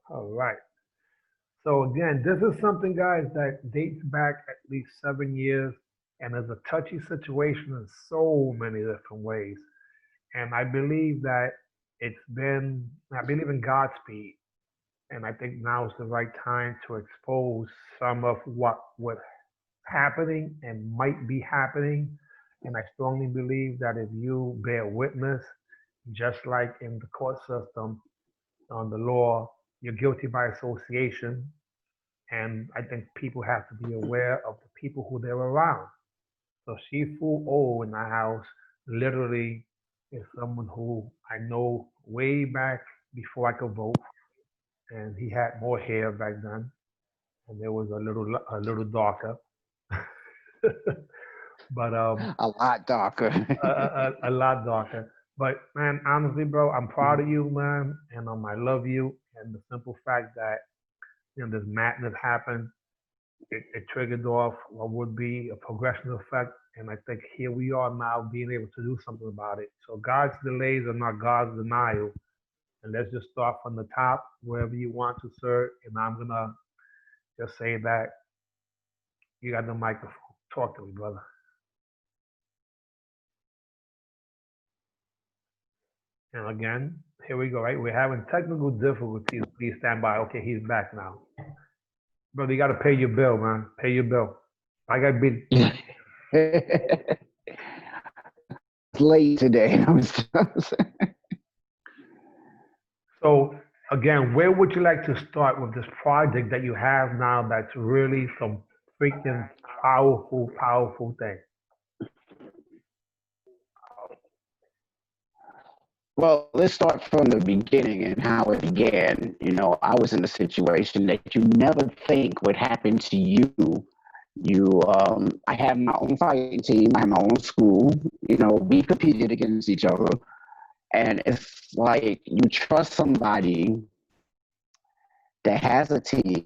All right. So again, this is something, guys, that dates back at least 7 years, and is a touchy situation in so many different ways. And I believe that I believe in Godspeed, and I think now is the right time to expose some of what was happening and might be happening. And I strongly believe that if you bear witness, just like in the court system, on the law, you're guilty by association. And I think people have to be aware of the people who they're around. So Shifu O in the house literally is someone who I know way back before I could vote, and he had more hair back then, and there was a little darker, but A lot darker. a lot darker. But man, honestly, bro, I'm proud of you, man, and I love you. And the simple fact that this madness happened, it triggered off what would be a progression effect. And I think here we are now being able to do something about it. So God's delays are not God's denial. And let's just start from the top, wherever you want to, sir. And I'm gonna just say that you got the microphone. Talk to me, brother. And again, here we go, right? We're having technical difficulties. Please stand by. Okay, he's back now. Brother, you got to pay your bill, man. Pay your bill. I got big. I was late today. So, again, where would you like to start with this project that you have now that's really some freaking powerful, powerful thing? Well, let's start from the beginning and how it began. I was in a situation that you never think would happen to you. I have my own fighting team. I have my own school. We competed against each other, and it's like you trust somebody that has a team,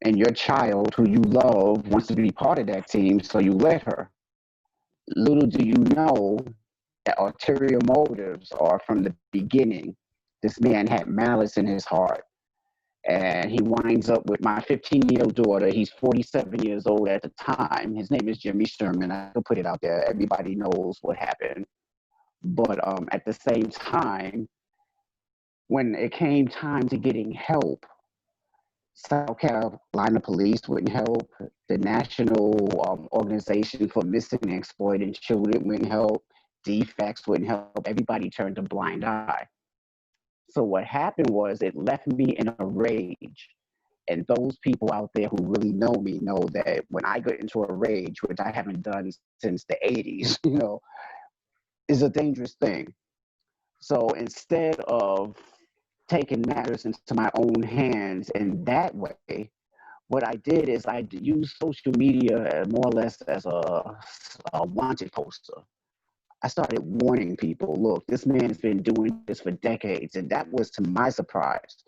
and your child who you love wants to be part of that team, so you let her. Little do you know that ulterior motives are from the beginning. This man had malice in his heart, and he winds up with my 15-year-old daughter. He's 47 years old at the time. His name is Jimmy Sherman. I can put it out there. Everybody knows what happened. But at the same time, when it came time to getting help, South Carolina police wouldn't help. The National Organization for Missing and Exploited Children wouldn't help. DFACS wouldn't help. Everybody turned a blind eye. So what happened was it left me in a rage. And those people out there who really know me know that when I get into a rage, which I haven't done since the 80s, is a dangerous thing. So instead of taking matters into my own hands in that way, what I did is I used social media more or less as a wanted poster. I started warning people, look, this man's been doing this for decades. And that was to my surprise.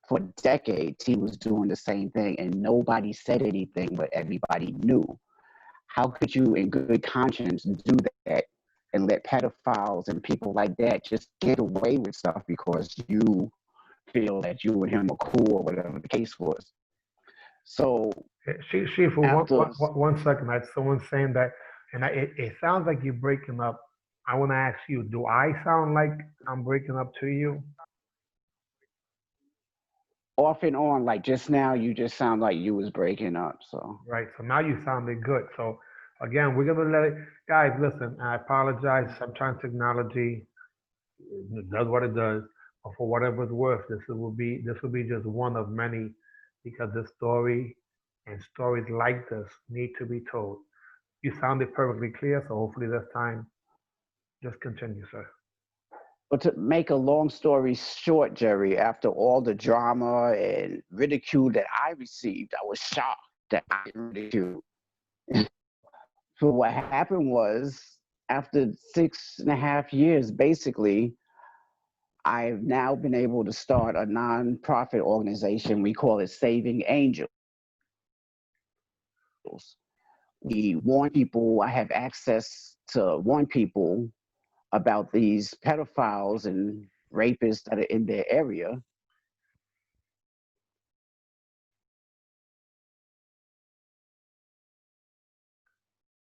For decades, he was doing the same thing and nobody said anything, but everybody knew. How could you, in good conscience, do that and let pedophiles and people like that just get away with stuff because you feel that you and him are cool or whatever the case was? So She for after, 1 second, someone saying that, and it sounds like you're breaking up. I want to ask you, do I sound like I'm breaking up to you? off and on, like just now, you just sound like you was breaking up. So Right. So now you sounded good. So again, we're gonna let it, guys. Listen, I apologize. Sometimes technology does what it does, but for whatever it's worth, this will be just one of many, because this story and stories like this need to be told. You sounded perfectly clear, so hopefully this time, just continue, sir. but to make a long story short, Jerry, after all the drama and ridicule that I received, I was shocked that I didn't ridicule. So what happened was, after 6.5 years, basically, I've now been able to start a nonprofit organization. We call it Saving Angels. We warn people. I have access to warn people about these pedophiles and rapists that are in their area.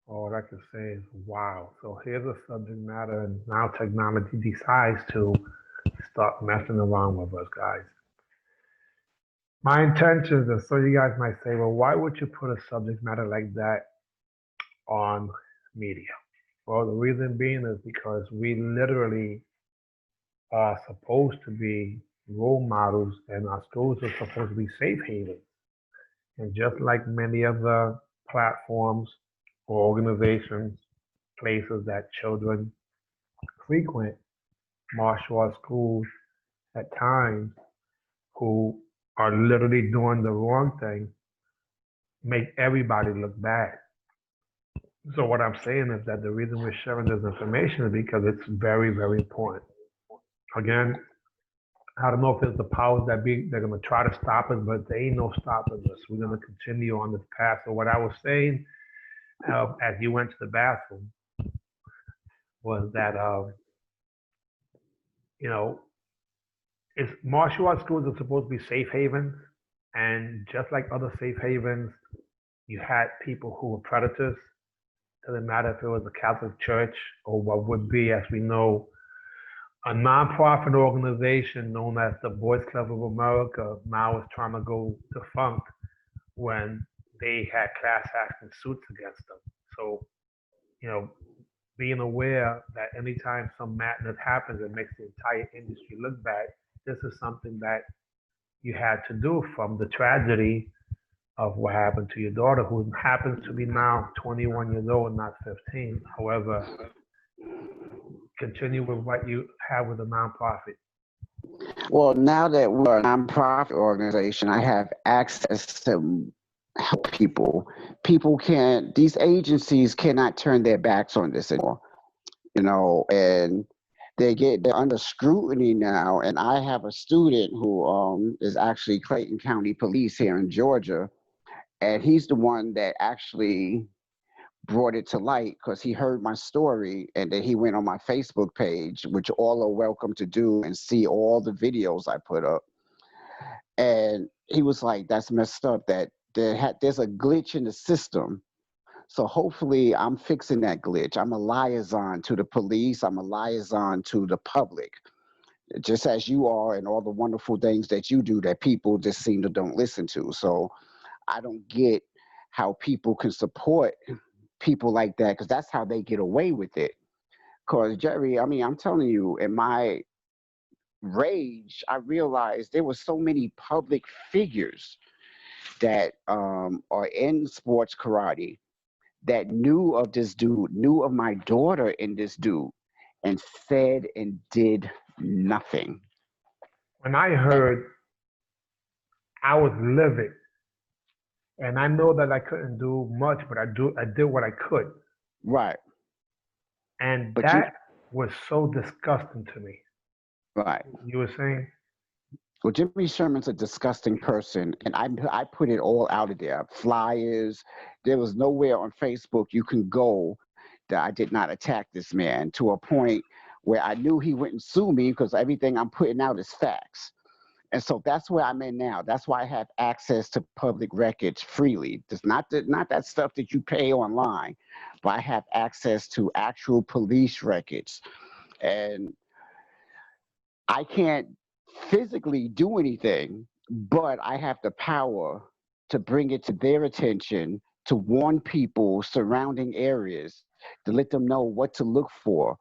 All I can say is, wow. So here's a subject matter, and now technology decides to start messing around with us, guys. My intentions, and so you guys might say, well, why would you put a subject matter like that on media? Well, the reason being is because we literally are supposed to be role models, and our schools are supposed to be safe havens. And just like many other platforms or organizations, places that children frequent, martial arts schools at times who are literally doing the wrong thing make everybody look bad. So what I'm saying is that the reason we're sharing this information is because it's very, very important. Again, I don't know if it's the powers that be, they're going to try to stop us, but there ain't no stopping us. We're going to continue on this path. So what I was saying as you went to the bathroom was that, you know, it's martial arts schools are supposed to be safe havens. And just like other safe havens, you had people who were predators. Doesn't matter if it was a Catholic church or what would be, as we know, a nonprofit organization known as the Boys Club of America now is trying to go defunct when they had class action suits against them. So, you know, being aware that anytime some madness happens, it makes the entire industry look bad. This is something that you had to do from the tragedy of what happened to your daughter, who happens to be now 21 years old, not 15. However, continue with what you have with the nonprofit. Well, now that we're a nonprofit organization, I have access to help people. People can't, these agencies cannot turn their backs on this anymore, and they're under scrutiny now. And I have a student who is actually Clayton County Police here in Georgia, and he's the one that actually brought it to light because he heard my story, and then he went on my Facebook page, which all are welcome to do and see all the videos I put up. And he was like, "That's messed up. That there's a glitch in the system." So hopefully, I'm fixing that glitch. I'm a liaison to the police. I'm a liaison to the public, just as you are, and all the wonderful things that you do that people just seem to don't listen to. So I don't get how people can support people like that, because that's how they get away with it. Because Jerry, I mean, I'm telling you, in my rage, I realized there were so many public figures that are in sports karate that knew of this dude, knew of my daughter and this dude, and said and did nothing. When I And heard, I was livid, and I know that I couldn't do much, but I did what I could, right, and but that was so disgusting to me. right. You were saying, Well, Jimmy Sherman's a disgusting person, and I put it all out of there. Flyers. There was nowhere on Facebook you can go that I did not attack this man, to a point where I knew he wouldn't sue me because everything I'm putting out is facts. And so that's where I'm in now. That's why I have access to public records freely. It's not that stuff that you pay online, but I have access to actual police records. And I can't physically do anything, but I have the power to bring it to their attention, to warn people surrounding areas, to let them know what to look for,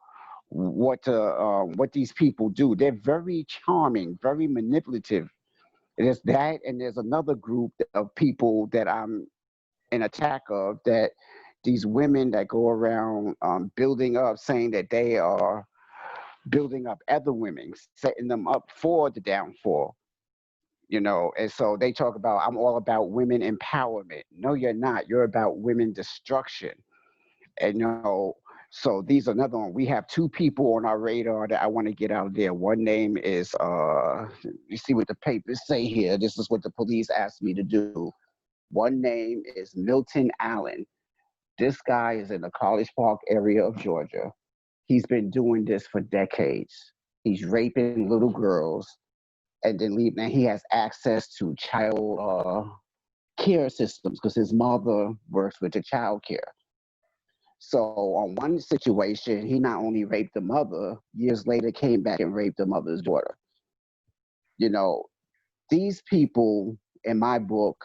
what these people do. They're very charming, very manipulative. There's that, and there's another group of people that I'm an attack of, that these women that go around building up, saying that they are building up other women, setting them up for the downfall. And so they talk about, I'm all about women empowerment. No, you're not. You're about women destruction. And so these are another one. We have two people on our radar that I want to get out of there. One name is you see what the papers say here. This is what the police asked me to do. One name is Milton Allen. This guy is in the College Park area of Georgia. He's been doing this for decades. He's raping little girls and then leaving. And he has access to child care systems because his mother works with the child care. So on one situation, he not only raped the mother, years later came back and raped the mother's daughter. You know, these people in my book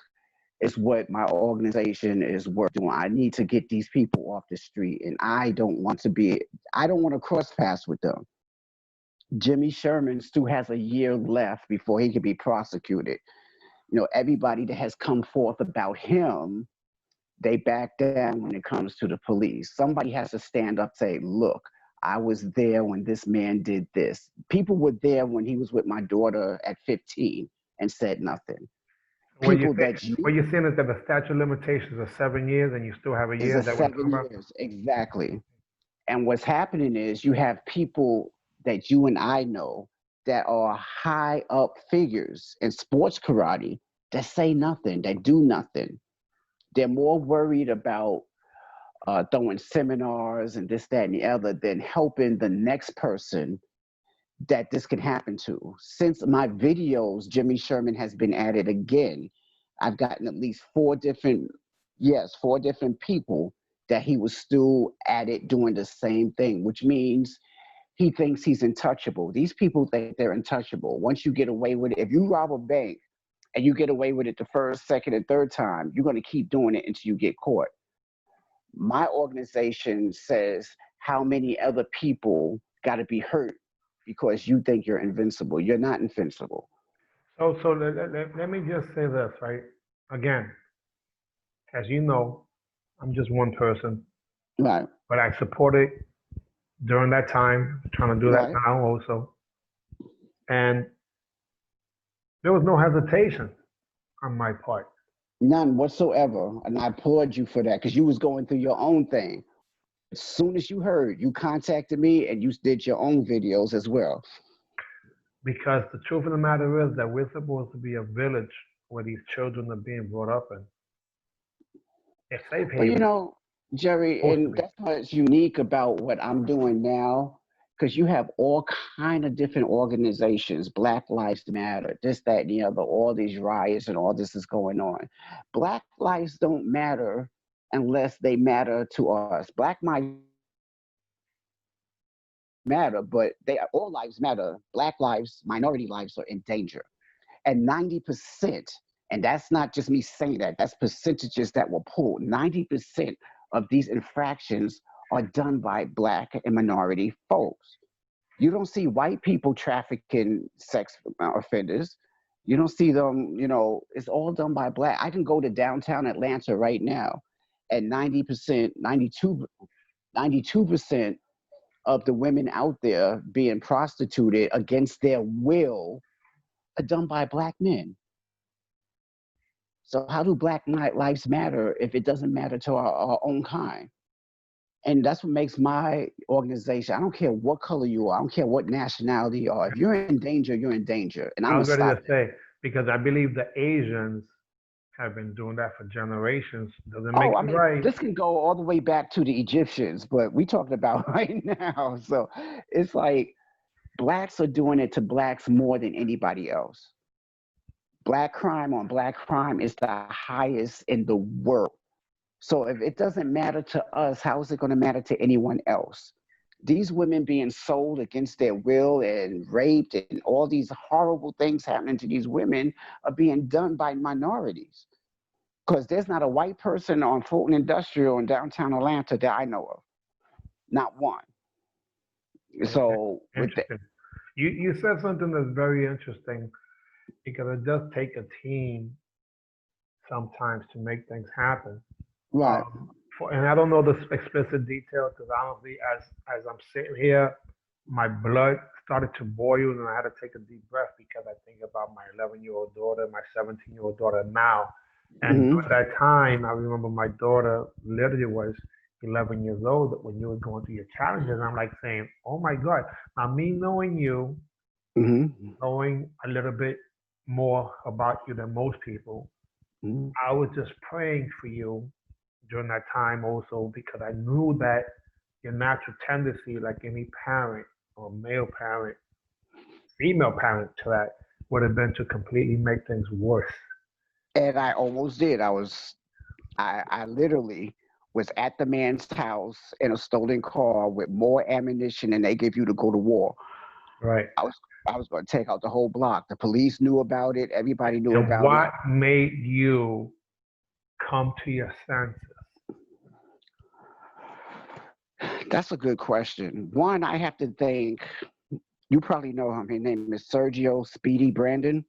is what my organization is worth doing. I need to get these people off the street, and I don't want to cross paths with them. Jimmy Sherman still has a year left before he can be prosecuted. You know, everybody that has come forth about him, they back down when it comes to the police. Somebody has to stand up, say, look, I was there when this man did this. People were there when he was with my daughter at 15 and said nothing. What you People say, that you what you're saying is that the statute of limitations is 7 years and you still have a is year. a Is that what you're talking 7 years, exactly. And what's happening is you have people that you and I know that are high up figures in sports karate that say nothing, that do nothing. They're more worried about throwing seminars and this, that, and the other than helping the next person that this can happen to. Since my videos, Jimmy Sherman has been added again. I've gotten at least four different people that he was still at it doing the same thing, which means he thinks he's untouchable. These people think they're untouchable. Once you get away with it, if you rob a bank and you get away with it the first, second, and third time, you're going to keep doing it until you get caught. My organization says how many other people got to be hurt because you think you're invincible. You're not invincible. So let me just say this, right? Again, as you know, I'm just one person, Right, but I supported during that time, trying to do that right. now also. And there was no hesitation on my part. None whatsoever. And I applaud you for that because you was going through your own thing. As soon as you heard, you contacted me and you did your own videos as well. Because the truth of the matter is that we're supposed to be a village where these children are being brought up in. A safe Well, you haven, know, Jerry, supposed to and be. that's what's unique about what I'm doing now, because you have all kind of different organizations, Black Lives Matter, this, that, and the other, all these riots and all this is going on. Black lives don't matter unless they matter to us. Black lives matter, but all lives matter. Black lives, minority lives are in danger. And 90%, and that's not just me saying that, that's percentages that were pulled. 90% of these infractions are done by Black and minority folks. You don't see white people trafficking sex offenders. You don't see them, it's all done by Black. I can go to downtown Atlanta right now, and 90%, 92% of the women out there being prostituted against their will are done by Black men. So how do Black lives matter if it doesn't matter to our own kind? And that's what makes my organization. I don't care what color you are. I don't care what nationality you are. If you're in danger, you're in danger. And I'm I going was to ready stop to it. say, because I believe the Asians have been doing that for generations. Doesn't make Oh, I it mean, right. this can go all the way back to the Egyptians, but we talking about right now. So it's like Blacks are doing it to Blacks more than anybody else. Black crime on Black crime is the highest in the world. So if it doesn't matter to us, how is it going to matter to anyone else? These women being sold against their will and raped and all these horrible things happening to these women are being done by minorities. Because there's not a white person on Fulton Industrial in downtown Atlanta that I know of. Not one. So with the Interesting. You said something that's very interesting because it does take a team sometimes to make things happen. right. And I don't know the explicit details because honestly, as I'm sitting here, my blood started to boil and I had to take a deep breath because I think about my 11-year-old daughter, my 17-year-old daughter now. And Hmm. during that time, I remember my daughter literally was 11 years old when you were going through your challenges. And I'm like saying, oh my God, now me knowing you, Hmm. knowing a little bit more about you than most people, Hmm. I was just praying for you during that time also because I knew that your natural tendency, like any parent or male parent, female parent to that, would have been to completely make things worse. And I almost did. I literally was at the man's house in a stolen car with more ammunition than they give you to go to war. Right. I was I was going to take out the whole block. The police knew about it. Everybody knew And about it. what made you come to your senses? That's a good question. One, I have to think. You probably know him. His name is Sergio Speedy Brandon.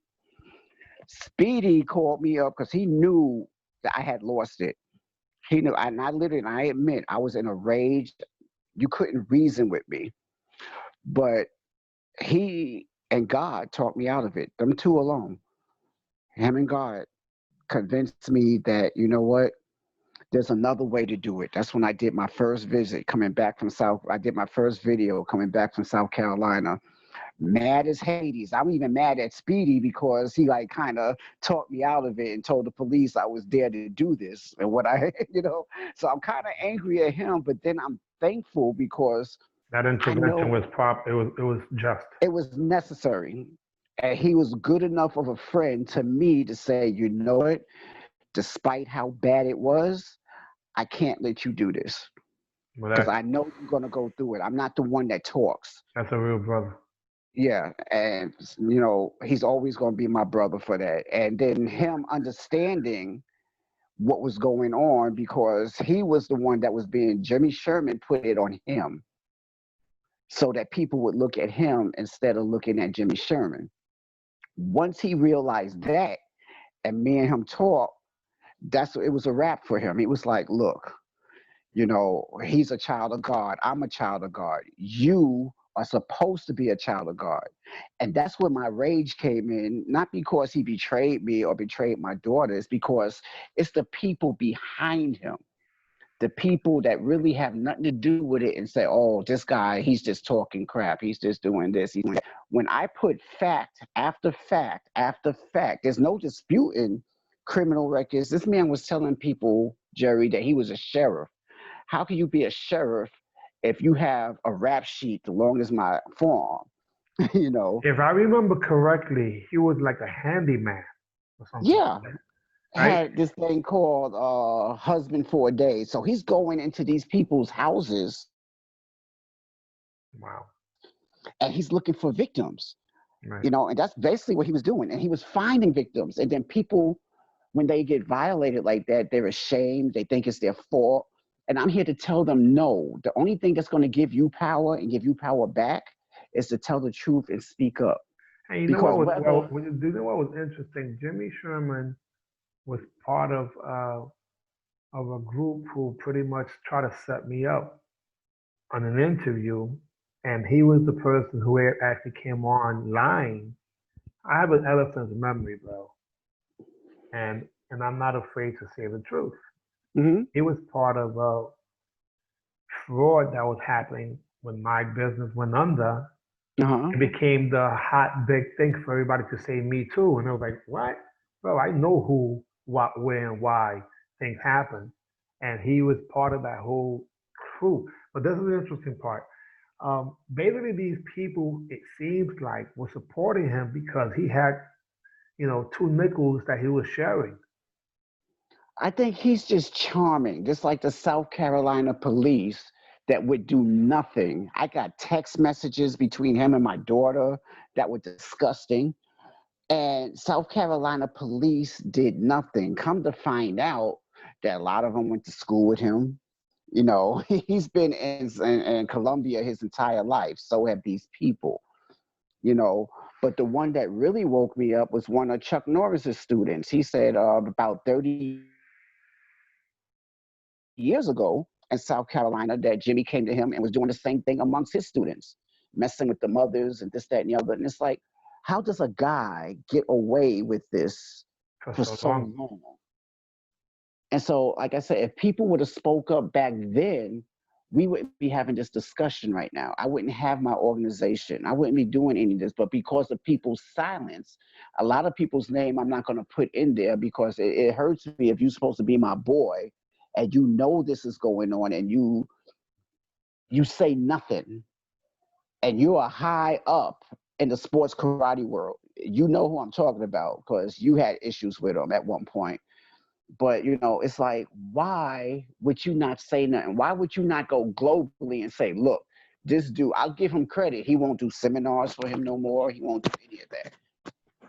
Speedy called me up because he knew that I had lost it. He knew, and I admit, I was in a rage. You couldn't reason with me, but he and God talked me out of it. Them two alone, him and God, convinced me that, you know what, there's another way to do it. That's when I did my first visit coming back from I did my first video coming back from South Carolina. Mad as Hades. I'm even mad at Speedy because he like kind of talked me out of it and told the police I was there to do this and what I, So I'm kind of angry at him, but then I'm thankful because That I intervention know was prop. It was just. it was necessary. And he was good enough of a friend to me to say, you know what, despite how bad it was, I can't let you do this Well, because I know you're going to go through it. I'm not the one that talks. that's a real brother. Yeah, and he's always going to be my brother for that. And then him understanding what was going on because he was the one that was being Jimmy Sherman put it on him so that people would look at him instead of looking at Jimmy Sherman. Once he realized that and me and him talked, it was a wrap for him. He was like, look, he's a child of God. I'm a child of God. You are supposed to be a child of God. And that's where my rage came in, not because he betrayed me or betrayed my daughters, because it's the people behind him, the people that really have nothing to do with it and say, oh, this guy, he's just talking crap. He's just doing this. When I put fact after fact after fact, there's no disputing criminal records. This man was telling people, Jerry, that he was a sheriff. How can you be a sheriff if you have a rap sheet the long as my forearm? If I remember correctly, he was like a handyman or something Yeah. like that, right? Had this thing called Husband for a Day. So he's going into these people's houses Wow. and he's looking for victims, Right. and that's basically what he was doing. And he was finding victims. And then people, when they get violated like that, they're ashamed. They think it's their fault. And I'm here to tell them, no, the only thing that's going to give you power and give you power back is to tell the truth and speak up. And you know what Because was whether, do you know what was interesting? Jimmy Sherman was part of a group who pretty much tried to set me up on an interview, and he was the person who actually came on lying. I have an elephant's memory, bro, and I'm not afraid to say the truth. Mhm. He was part of a fraud that was happening when my business went under. Uh-huh. It became the hot big thing for everybody to say me too, and I was like, what, bro? I know who, what, where, and why things happen, and he was part of that whole crew. But this is the interesting part. Basically, these people, it seems like, were supporting him because he had, two nickels that he was sharing. I think he's just charming, just like the South Carolina police that would do nothing. I got text messages between him and my daughter that were disgusting. And South Carolina police did nothing. Come to find out that a lot of them went to school with him. He's been in Colombia his entire life. So have these people, you know. But the one that really woke me up was one of Chuck Norris's students. He said about 30 years ago in South Carolina that Jimmy came to him and was doing the same thing amongst his students, messing with the mothers and this, that, and the other. And it's like, how does a guy get away with this For for so so long. long? And so, like I said, if people would have spoke up back then, we wouldn't be having this discussion right now. I wouldn't have my organization. I wouldn't be doing any of this. But because of people's silence, a lot of people's name I'm not going to put in there because it hurts me if you're supposed to be my boy and you know this is going on and you say nothing and you are high up in the sports karate world. You know who I'm talking about because you had issues with him at one point. But you know, it's like, why would you not say nothing? Why would you not go globally and say, look, this dude, I'll give him credit. He won't do seminars for him no more. He won't do any of that.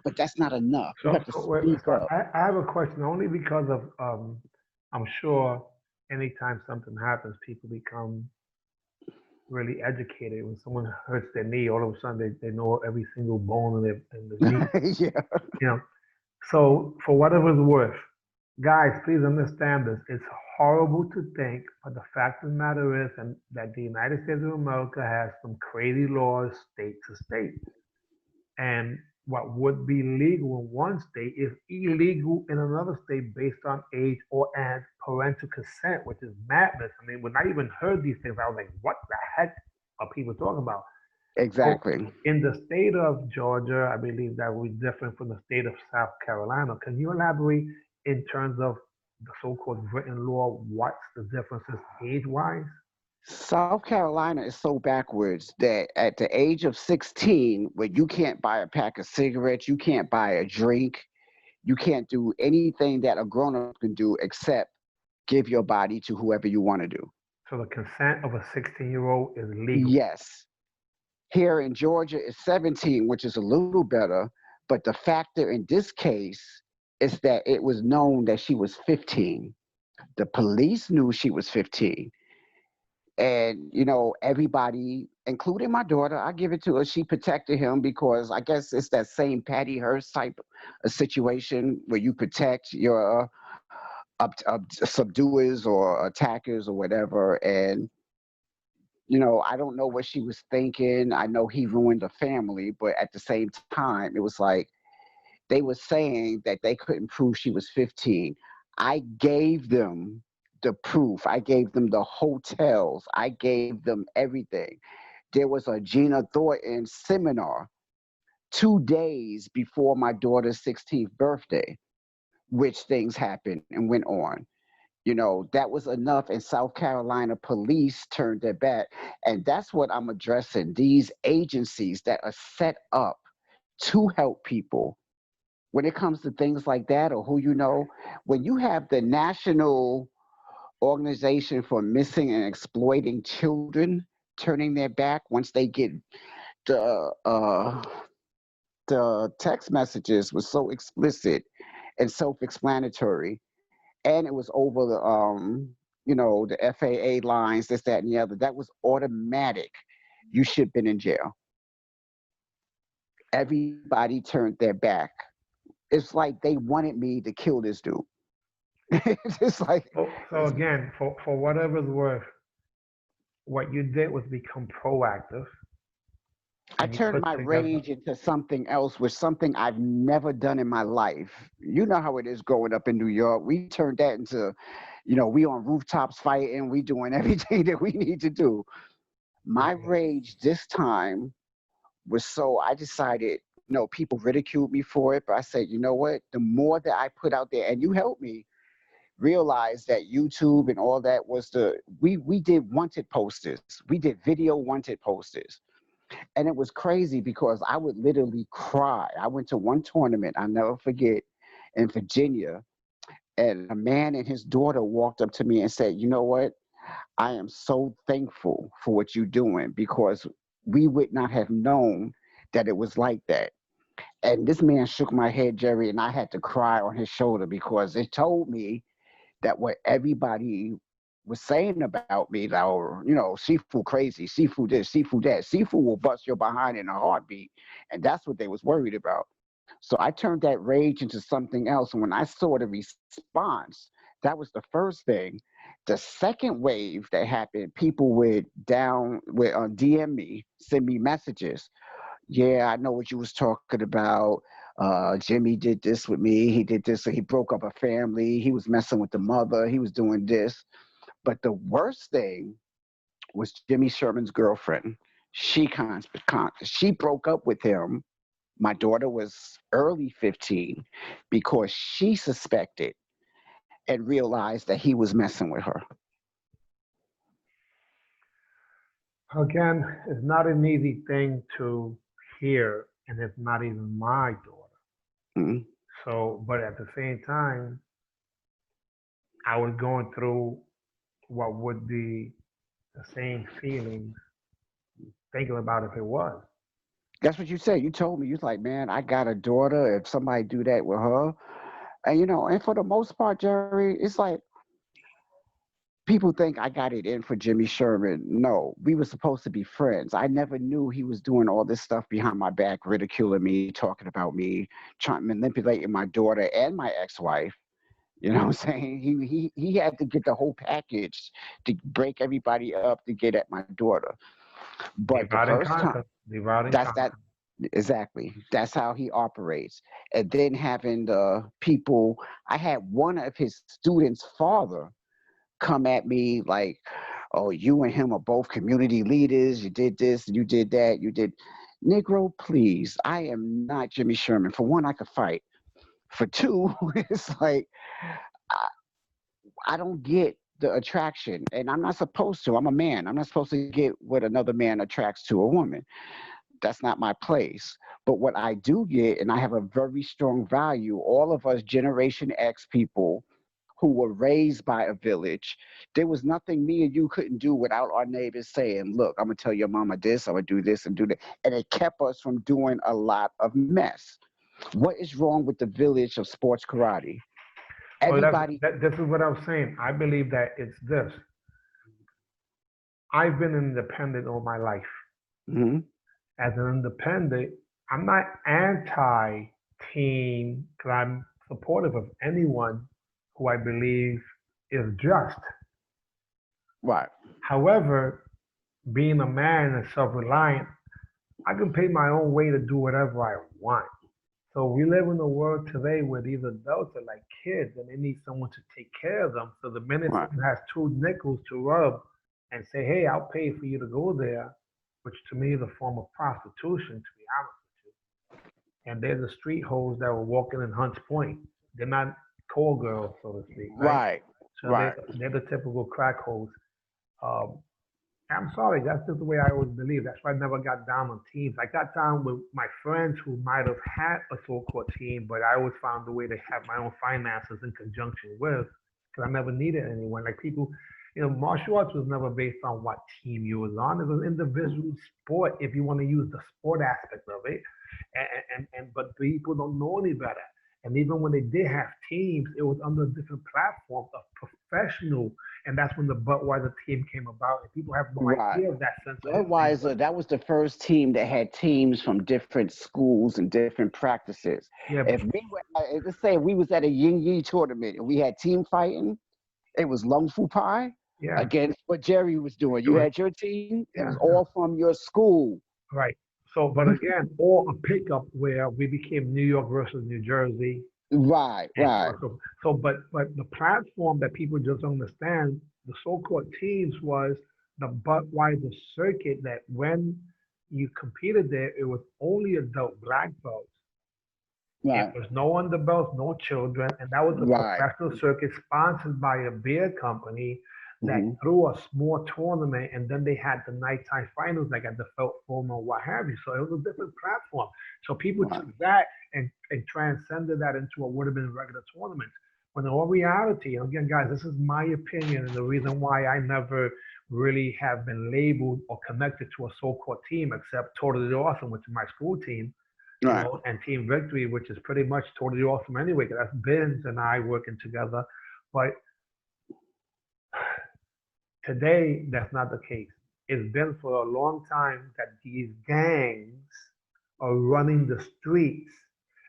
But that's not enough. You So, have to so, wait, speak so up. I have a question only because of I'm sure anytime something happens, people become really educated. When someone hurts their knee, all of a sudden they know every single bone in the knee. Yeah. You know, so for whatever it's worth, guys, please understand this. It's horrible to think, but the fact of the matter is, and that the United States of America has some crazy laws state to state. And what would be legal in one state is illegal in another state based on age or and parental consent, which is madness. I mean, when I even heard these things, I was like, what the heck are people talking about? So Exactly. in the state of Georgia, I believe that will be different from the state of South Carolina. Can you elaborate in terms of the so-called written law? What's the differences age-wise? South Carolina is so backwards that at the age of 16, where you can't buy a pack of cigarettes, you can't buy a drink, you can't do anything that a grown up can do except give your body to whoever you want to do. So the consent of a 16-year-old is legal. Yes. Here in Georgia is 17, which is a little better, but the factor in this case is that it was known that she was 15. The police knew she was 15. And, you know, everybody, including my daughter, I give it to her, she protected him because I guess it's that same Patty Hearst type of situation where you protect your subduers or attackers or whatever. And you know, I don't know what she was thinking. I know he ruined the family, but at the same time, it was like they were saying that they couldn't prove she was 15. I gave them the proof. I gave them the hotels. I gave them everything. There was a Gina Thornton seminar 2 days before my daughter's 16th birthday, which things happened and went on. You know, that was enough, and South Carolina police turned their back. And that's what I'm addressing. These agencies that are set up to help people when it comes to things like that, or who you know, when you have the National Organization for Missing and Exploiting Children turning their back once they get the the text messages was so explicit and self-explanatory, and it was over the you know, the FAA lines, this, that, and the other. That was automatic. You should have been in jail. Everybody turned their back. It's like they wanted me to kill this dude. It's just like So it's, again, for whatever it's worth, what you did was become proactive I and you turned put my together. rage into something else, with something I've never done in my life. You know how it is growing up in New York. We turned that into, you know, we on rooftops fighting. We doing everything that we need to do. My Right. rage this time was, so I decided, you know, people ridiculed me for it, but I said, you know what? The more that I put out there, and you helped me realize that YouTube and all that was we did wanted posters. We did video wanted posters. And it was crazy because I would literally cry. I went to one tournament, I'll never forget, in Virginia, and a man and his daughter walked up to me and said, you know what? I am so thankful for what you're doing, because we would not have known that it was like that. And this man shook my head, Jerry, and I had to cry on his shoulder because it told me that what everybody was saying about me, that, or, you know, seafood crazy, seafood this, seafood that, seafood will bust your behind in a heartbeat. And that's what they was worried about. So I turned that rage into something else. And when I saw the response, that was the first thing. The second wave that happened, people would DM me, send me messages. Yeah, I know what you was talking about. Jimmy did this with me. He did this. So he broke up a family. He was messing with the mother. He was doing this. But the worst thing was Jimmy Sherman's girlfriend. She broke up with him. My daughter was early 15 because she suspected and realized that he was messing with her. Again, it's not an easy thing to hear, and it's not even my daughter. Mhm. So, but at the same time, I was going through what would be the same feelings thinking about if it was. That's what you said. You told me, you was like, man, I got a daughter. If somebody do that with her, and and for the most part, Jerry, it's like people think I got it in for Jimmy Sherman. No, we were supposed to be friends. I never knew he was doing all this stuff behind my back, ridiculing me, talking about me, trying manipulating my daughter and my ex-wife. You know what I'm saying? He had to get the whole package to break everybody up to get at my daughter. But the Divide and first time, conquer. Divide and that's that conquer. exactly. That's how he operates. And then having the people, I had one of his students' father come at me like, "Oh, you and him are both community leaders. You did this, you did that, you did." Negro, please. I am not Jimmy Sherman. For one, I could fight. For two, it's like I, I don't get the attraction, and I'm not supposed to. I'm a man. I'm not supposed to get what another man attracts to a woman. That's not my place. But what I do get, and I have a very strong value, all of us Generation X people who were raised by a village, there was nothing me and you couldn't do without our neighbors saying, look, I'm going to tell your mama this, I'm going to do this and do that. And it kept us from doing a lot of mess. What is wrong with the village of sports karate? Well, Everybody, this is what I was saying. I believe that it's this. I've been independent all my life. mhm, As an independent, I'm not anti-team because I'm supportive of anyone who I believe is just. right, However, being a man and self-reliant, I can pay my own way to do whatever I want. So we live in a world today where these adults are like kids and they need someone to take care of them. So the minute right, someone has two nickels to rub and say, hey, I'll pay for you to go there, which to me is a form of prostitution, to be honest with you. And they're the street hoes that were walking in Hunts Point. They're not call girls, so to speak, right? right, So right, they're the typical crack hoes. Um, I'm sorry, that's just the way I always believe. That's why I never got down on teams. I got down with my friends who might have had a so-called team, but I always found a way to have my own finances in conjunction with, because I never needed anyone. Like people, martial arts was never based on what team you was on. It was an individual sport if you want to use the sport aspect of it. But people don't know any better. And even when they did have teams, it was under different platforms of professional, and that's when the Budweiser team came about. And people have no right. idea of that sense of history. Budweiser, that was the first team that had teams from different schools and different practices. Yeah, If we were, let's say we was at a Yin Yi tournament and we had team fighting, it was Lung Fu Pai yeah, against what Jerry was doing. You sure, had your team, it was yeah, yeah, all from your school. right. So, but again, or a pickup where we became New York versus New Jersey, Right, and so on. right, But the platform that people just don't understand, the so-called teams was the Budweiser circuit. That when you competed there, it was only adult black belts. It right, was no underbelts, no children, and that was a right. professional circuit sponsored by a beer company that Hmm. threw a small tournament, and then they had the nighttime finals, like at the Felt Forum or what have you. So it was a different platform. So people Right. took that and transcended that into what would have been regular tournaments. When in all reality, and again, guys, this is my opinion, and the reason why I never really have been labeled or connected to a so-called team, except Totally Awesome, which is my school team, Right. and Team Victory, which is pretty much totally awesome anyway, 'cause that's Vince and I working together. But today, that's not the case. It's been for a long time that these gangs are running the streets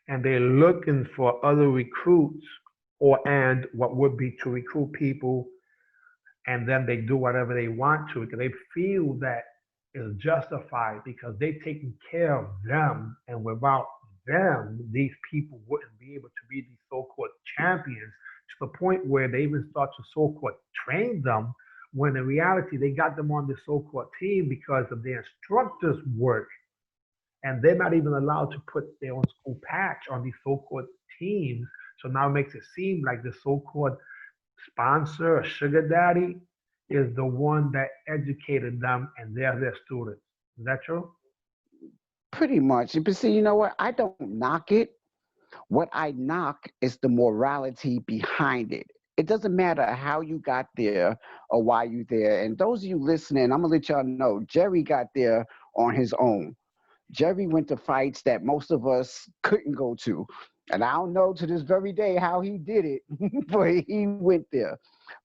and they're looking for other recruits or and what would be to recruit people, and then they do whatever they want to because they feel that is justified because they're taking care of them, and without them, these people wouldn't be able to be these so-called champions to the point where they even start to so-called train them when in reality they got them on the so-called team because of their instructors' work, and they're not even allowed to put their own school patch on these so-called teams. So now it makes it seem like the so-called sponsor or sugar daddy is the one that educated them and they're their students. Is that true? Pretty much. But see, you know what? I don't knock it. What I knock is the morality behind it. It doesn't matter how you got there or why you there. And those of you listening, I'm gonna let y'all know Jerry got there on his own. Jerry went to fights that most of us couldn't go to. And I don't know to this very day how he did it, but he went there.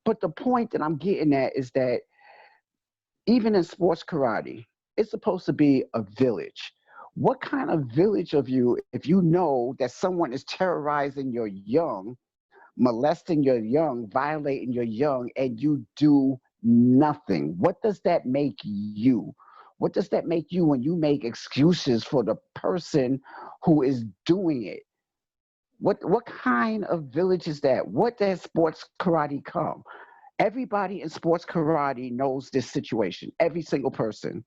But the point that I'm getting at is that even in sports karate, it's supposed to be a village. What kind of village of you, if you know that someone is terrorizing your young, molesting your young, violating your young, and you do nothing? What does that make you? What does that make you when you make excuses for the person who is doing it? What kind of village is that? What does sports karate come? Everybody in sports karate knows this situation. Every single person.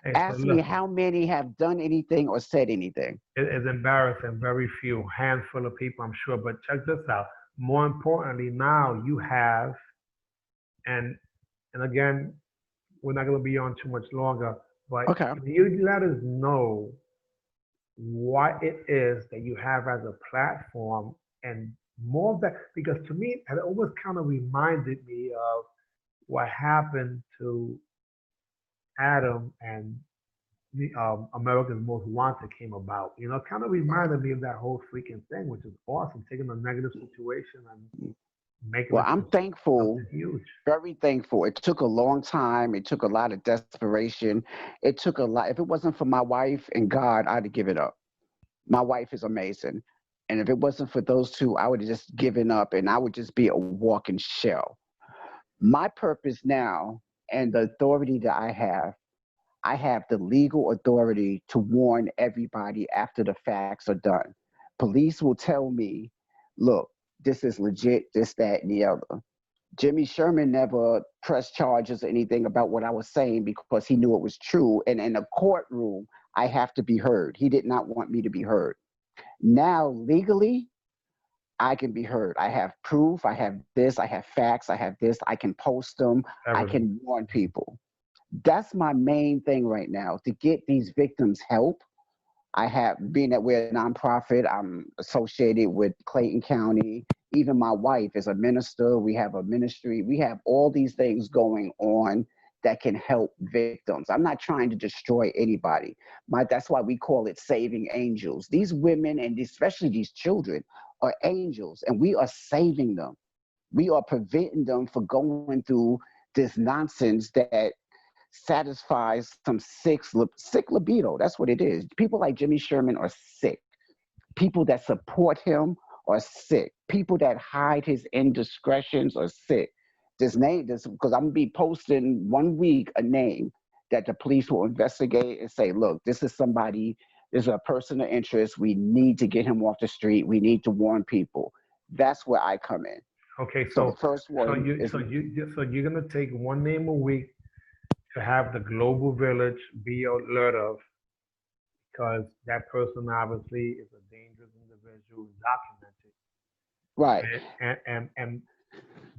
Hey, so Ask me look, how many have done anything or said anything. it's embarrassing. Very few, handful of people, I'm sure. But check this out. More importantly, now you have, and and again, we're not going to be on too much longer. But Okay. can you let us know what it is that you have as a platform and more of that? Because to me, it always kind of reminded me of what happened to Adam and the America's Most Wanted came about. You know, kind of reminded me of that whole freaking thing, which is awesome. Taking a negative situation and making Well, it I'm to thankful, something huge. very thankful. It took a long time. It took a lot of desperation. It took a lot. If it wasn't for my wife and God, I'd have given up. My wife is amazing. And if it wasn't for those two, I would have just given up and I would just be a walking shell. My purpose now and the authority that I have the legal authority to warn everybody after the facts are done. Police will tell me, look, this is legit, this, that, and the other. Jimmy Sherman never pressed charges or anything about what I was saying because he knew it was true. And in a courtroom, I have to be heard. He did not want me to be heard. Now, legally, I can be heard. I have proof. I have this. I have facts. I have this. I can post them. I Evidence. can warn people. That's my main thing right now to get these victims help. I have, being that we're a nonprofit, I'm associated with Clayton County. Even my wife is a minister. We have a ministry. We have all these things going on that can help victims. I'm not trying to destroy anybody. That's why we call it saving angels. These women and especially these children are angels, and we are saving them. We are preventing them from going through this nonsense that satisfies some sick libido. That's what it is. People like Jimmy Sherman are sick. People that support him are sick. People that hide his indiscretions are sick. This because I'm gonna be posting 1 week a name that the police will investigate and say, look, this is somebody, this is a person of interest. We need to get him off the street. We need to warn people. That's where I come in. Okay, So the first so one you is so you're gonna take one name a week to have the global village be alert of, because that person obviously is a dangerous individual, documented. right. And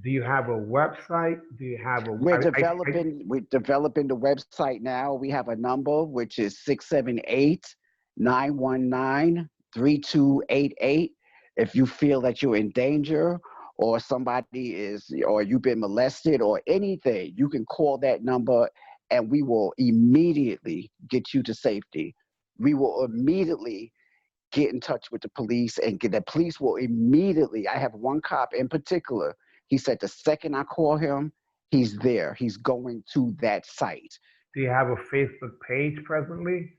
do you have a website? Do you have a We're developing the website now. We have a number which is 678-919-3288. If you feel that you're in danger or somebody is or you've been molested or anything, you can call that number and we will immediately get you to safety. We will immediately get in touch with the police and the police will immediately. I have one cop in particular. He said the second I call him, he's there. He's going to that site. do you have a Facebook page presently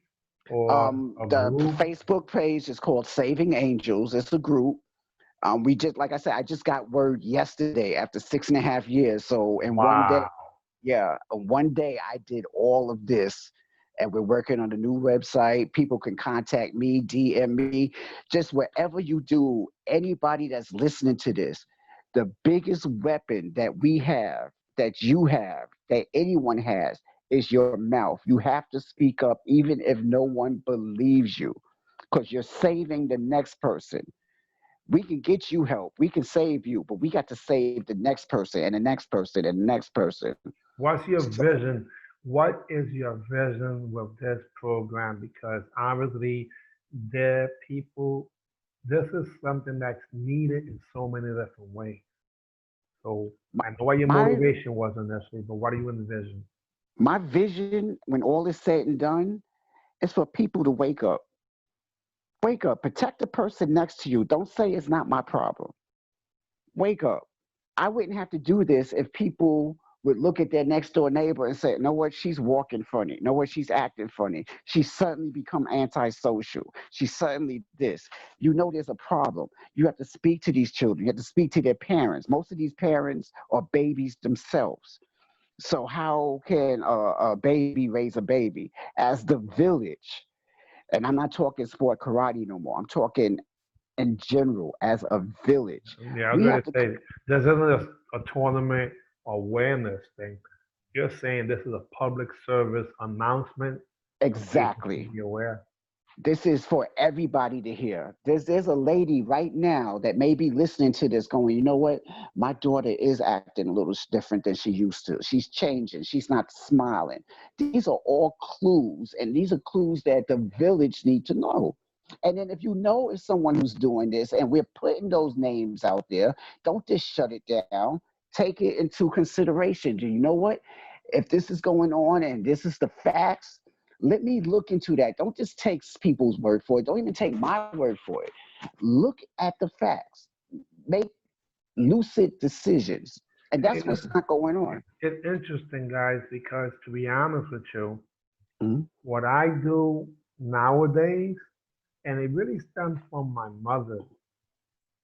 or a The group? Facebook page is called Saving Angels. It's a group. We just, like I said, I just got word yesterday after 6.5 years. So in one day, Wow. yeah, in one day I did all of this, and we're working on a new website. People can contact me, DM me, just wherever you do. Anybody that's listening to this, the biggest weapon that we have, that you have, that anyone has, is your mouth. You have to speak up, even if no one believes you, because you're saving the next person. We can get you help, we can save you, but we got to save the next person and the next person and the next person. What's your So vision? What is your vision with this program? Because obviously, the people, this is something that's needed in so many different ways. So My, I know what your my motivation was initially, but what do you envision? my vision, when all is said and done, is for people to wake up. Wake up. Protect the person next to you. Don't say it's not my problem. Wake up. I wouldn't have to do this if people would look at their next door neighbor and say, know what, she's walking funny. Know what, she's acting funny. She's suddenly become antisocial. She's suddenly this. You know there's a problem. You have to speak to these children. You have to speak to their parents. Most of these parents are babies themselves. So how can a baby raise a baby? As the village, and I'm not talking sport karate no more. I'm talking in general as a village. Yeah, I was We going have to to say, this isn't a tournament awareness thing. You're saying this is a public service announcement so people can exactly. be aware. This is for everybody to hear. There's a lady right now that may be listening to this going, you know what? My daughter is acting a little different than she used to. She's changing. She's not smiling. These are all clues, and these are clues that the village need to know. And then if you know it's someone who's doing this and we're putting those names out there, don't just shut it down. Take it into consideration. Do you know what? If this is going on and this is the facts, let me look into that. Don't just take people's word for it. Don't even take my word for it. Look at the facts. Make lucid decisions. And Hey, that's what's listen, not going on. it's interesting, guys, because to be honest with you, Mhm. what I do nowadays, and it really stems from my mother,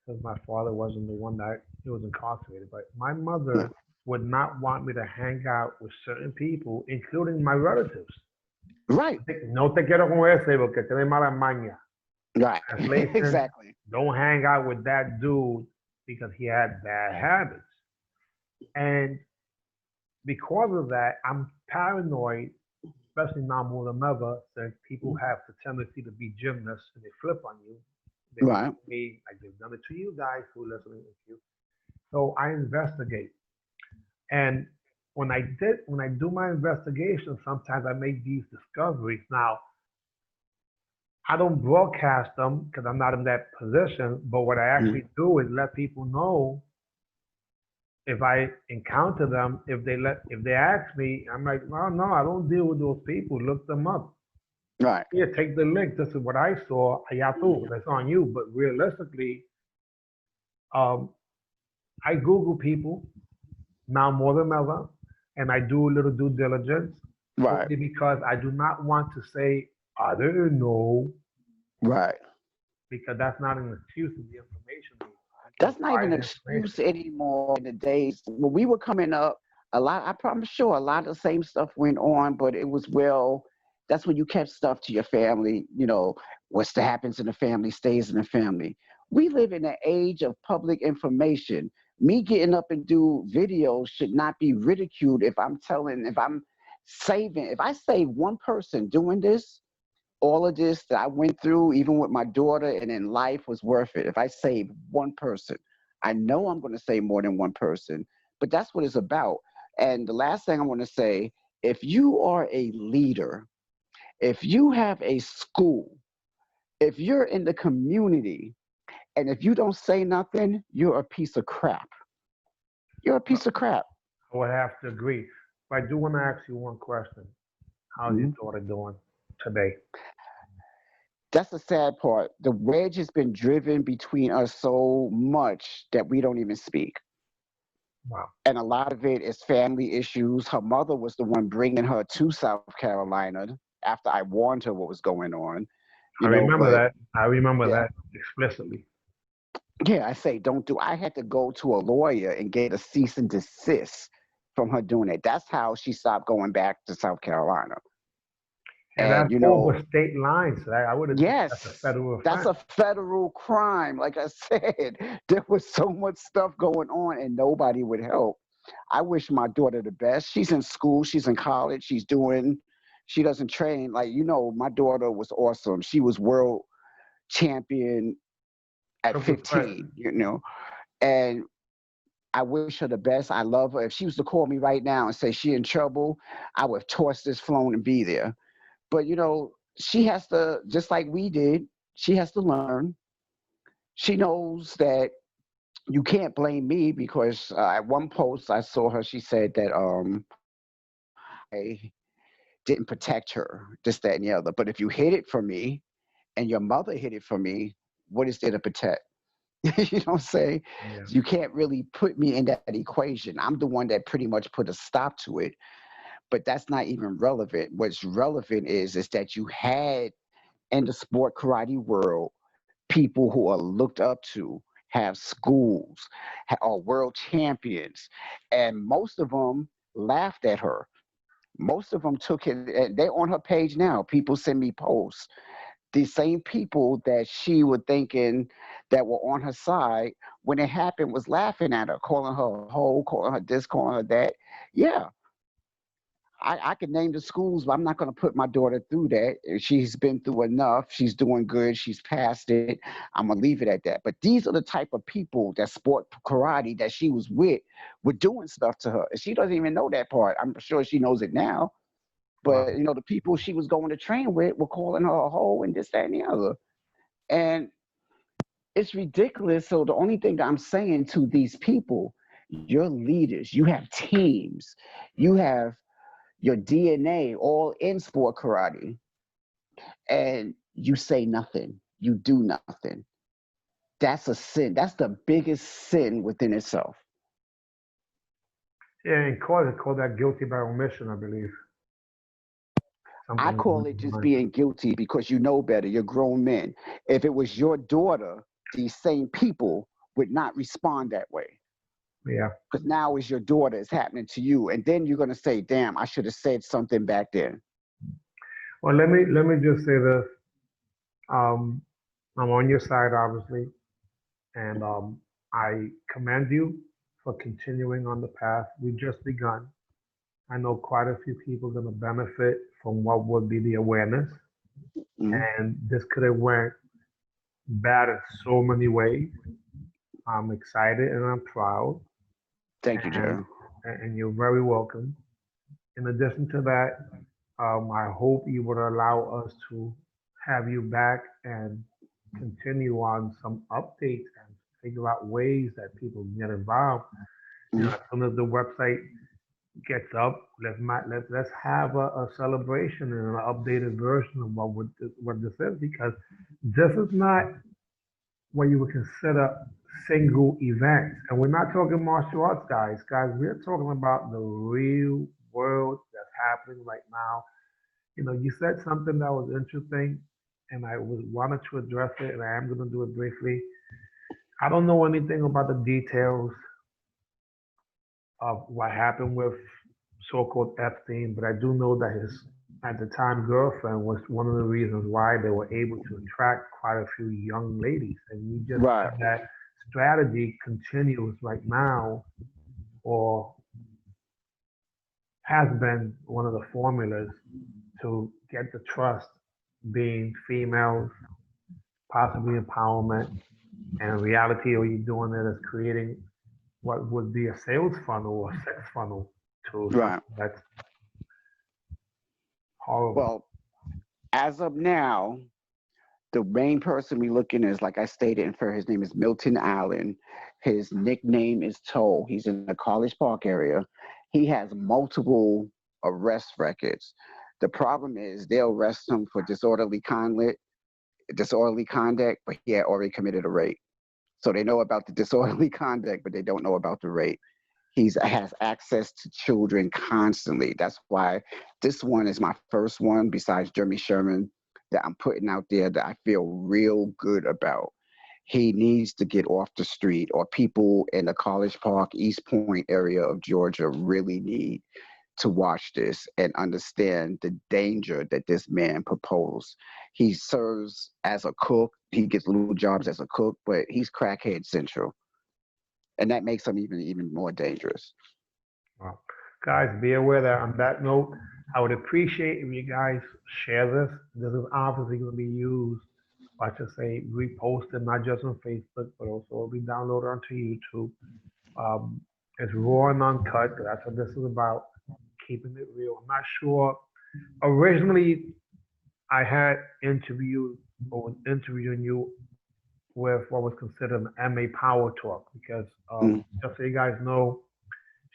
because my father wasn't the one that he was incarcerated, but my mother would not want me to hang out with certain people, including my relatives. Right, No te quiero con ese porque tiene mala maña. right. Translation, Exactly. don't hang out with that dude because he had bad habits. And because of that, I'm paranoid, especially now more than ever, since people have the tendency to be gymnasts and they flip on you. They do it Right. to me, like they've done it to you guys who are listening to you. So I investigate. And when I do my investigation, sometimes I make these discoveries. Now, I don't broadcast them because I'm not in that position. But what I Mhm. actually do is let people know if I encounter them. If they ask me, I'm like, well, no, I don't deal with those people. Look them up. Right. Yeah, take the link. This is what I saw. Allá tú. That's on you. But realistically, um, I Google people now more than ever, and I do a little due diligence Right. only because I do not want to say I didn't know Right. because that's not an excuse of the information being. You can That's not apply even the an information. excuse anymore in the days when we were coming up. I'm sure a lot of the same stuff went on, but it was well. That's when you kept stuff to your family. You know, what's that happens in the family stays in the family. We live in an age of public information. Me getting up and do videos should not be ridiculed if I'm saving, if I save one person doing this, all of this that I went through, even with my daughter and in life, was worth it. If I save one person, I know I'm going to save more than one person, but that's what it's about. And the last thing I want to say, if you are a leader, if you have a school, if you're in the community, and if you don't say nothing, you're a piece of crap. You're a Well, piece of crap. I would have to agree. But I do want to ask you one question. How's your Mhm. daughter doing today? That's the sad part. The wedge has been driven between us so much that we don't even speak. Wow. And a lot of it is family issues. Her mother was the one bringing her to South Carolina after I warned her what was going on, I you know. remember But that. I remember yeah, that explicitly. yeah, I say don't do. I had to go to a lawyer and get a cease and desist from her doing it. That's how she stopped going back to South Carolina. And And that's you know, over state lines. I would have think that's a yes, federal that's offense. a federal crime. Like I said, there was so much stuff going on, and nobody would help. I wish my daughter the best. She's in school, she's in college, she doesn't train. Like, you know, my daughter was awesome. She was world champion at Triple threat. 15, you know, and I wish her the best. I love her. If she was to call me right now and say she in trouble, I would toss this phone and be there. But, you know, she has to, just like we did, she has to learn. She knows that you can't blame me because at one post I saw her. She said that I didn't protect her, this, that, and the other. But if you hid it from me and your mother hid it from me, what is there to protect? You know what I'm saying? Yeah. You can't really put me in that equation. I'm the one that pretty much put a stop to it, but that's not even relevant. What's relevant is that you had in the sport karate world people who are looked up to, have schools, are world champions, and most of them laughed at her. Most of them took it. They're on her page now. People send me posts. The same people that she was thinking that were on her side when it happened was laughing at her, calling her a hoe, calling her this, calling her that. Yeah, I could name the schools, but I'm not going to put my daughter through that. She's been through enough. She's doing good. She's past it. I'm going to leave it at that. But these are the type of people that sport karate that she was with were doing stuff to her. And she doesn't even know that part. I'm sure she knows it now. Wow. But, the people she was going to train with were calling her a hoe and this, that, and the other. And it's ridiculous. So the only thing I'm saying to these people, you're leaders. You have teams. You have your DNA all in sport karate, and you say nothing. You do nothing. That's a sin. That's the biggest sin within itself. Yeah, in court, they call that guilty by omission, I believe. I Something call along it those just lines. being guilty because you know better. You're grown men. If it was your daughter, these same people would not respond that way. Yeah. Because now it's your daughter, it's happening to you. And then you're going to say, damn, I should have said something back then. Well, let me just say this. Um, I'm on your side, obviously, and I commend you for continuing on the path we just begun. I know quite a few people going to benefit from what would be the awareness, Mhm. and this could have went bad in so many ways. I'm excited and I'm proud, Thank you, and Joe. and you're very welcome. In addition to that, I hope you would allow us to have you back and continue on some updates and figure out ways that people can get involved. Mhm. As soon as the website gets up, let's have a celebration and an updated version of what this is, because this is not what you would consider single events. And we're not talking martial arts, guys. Guys, we're talking about the real world that's happening right now. You said something that was interesting, and I was wanted to address it, and I am going to do it briefly. I don't know anything about the details of what happened with so-called Epstein, but I do know that his at the time girlfriend was one of the reasons why they were able to attract quite a few young ladies. And you just Right. said that strategy continues right now, or has been one of the formulas to get the trust, being females, possibly empowerment, and in reality, all you're doing it is creating what would be a sales funnel or a sex funnel to Right. something that's horrible. Well, as of now, the main person we looking is, like I stated, and for his name is Milton Allen. His nickname is Toe. He's in the College Park area. He has multiple arrest records. The problem is they'll arrest him for disorderly conduct, but he had already committed a rape. So they know about the disorderly conduct, but they don't know about the rape. He has access to children constantly. That's why this one is my first one, besides Jeremy Sherman, that I'm putting out there that I feel real good about. He needs to get off the street, or people in the College Park, East Point area of Georgia really need to watch this and understand the danger that this man proposed. He serves as a cook. He gets little jobs as a cook, but he's crackhead central, and that makes him even more dangerous. Well, guys, be aware that on that note, I would appreciate if you guys share this. This is obviously going to be used, I should say, reposted not just on Facebook, but also will be downloaded onto YouTube. Um, it's raw and uncut. That's what this is about, keeping it real. I'm not sure. Originally, I had interviewed or was interviewing you with what was considered an MA Power Talk because Mm. just so you guys know,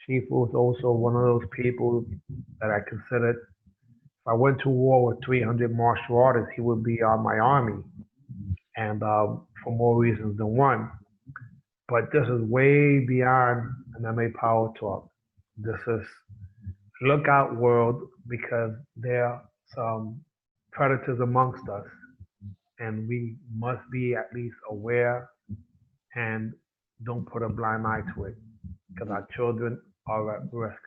Chief was also one of those people that I considered. If I went to war with 300 martial artists, he would be on my army, and for more reasons than one. But this is way beyond an MA Power Talk. This is look out world because there are some predators amongst us, and we must be at least aware and don't put a blind eye to it because our children are at risk.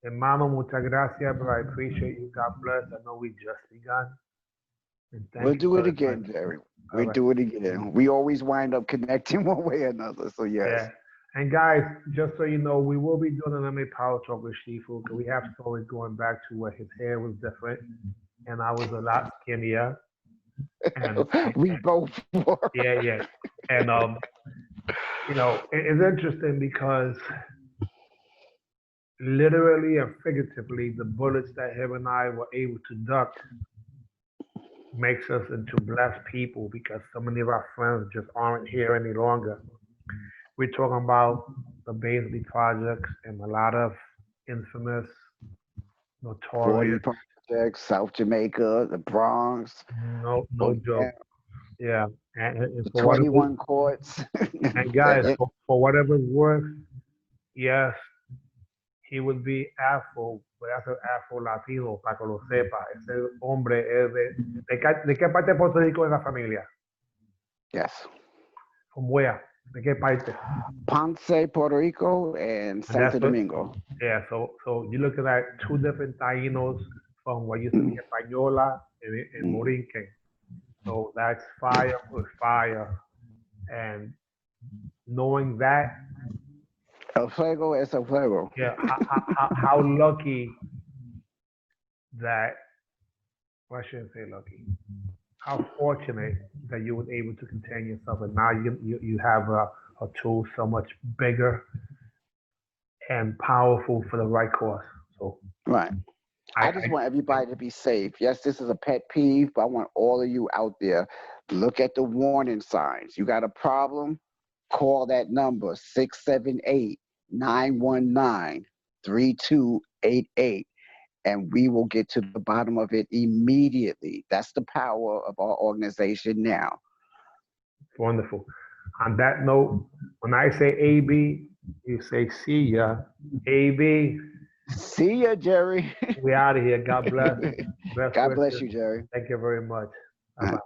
Hermano, muchas gracias, but I appreciate you. God bless. I know we just begun. And thank We'll you do for it the again, advice. Jerry. All We'll right. do it again. We always wind up connecting one way or another. So yes. Yeah. And guys, just so you know, we will be doing an MMA Power Talk with Shifu because we have stories going back to where his hair was different and I was a lot skinnier. And We both were. yeah. And it's interesting because literally and figuratively, the bullets that him and I were able to duck makes us into blessed people because so many of our friends just aren't here any longer. We're talking about the Baisley projects and a lot of infamous, 40 notorious, projects, South Jamaica, the Bronx, no joke. Yeah, and the for whatever, 21 courts. and guys, for whatever it's worth, yes, he would be Afro, but that's an Afro Latino, para que lo sepa. Ese hombre es ¿de qué parte de Puerto Rico es la familia? Yes. From where? ¿De qué parte? Ponce, Puerto Rico, and Santo that's what- Domingo. Yeah, so you're looking at two different Tainos from what used to be Española and Morinque. So that's fire with fire. And knowing that, El fuego es el fuego. yeah, how lucky that, well, I shouldn't say lucky, how fortunate that you were able to contain yourself. And now you have a tool so much bigger and powerful for the right cause. So Right. I just want everybody to be safe. Yes, this is a pet peeve, but I want all of you out there, look at the warning signs. You got a problem? Call that number, 678-919-3288, and we will get to the bottom of it immediately. That's the power of our organization now. Wonderful. On that note, when I say AB, you say see ya. AB, See ya, Jerry. we out of here. God bless. Best God bless wishes. you, Jerry. Thank you very much. Bye-bye.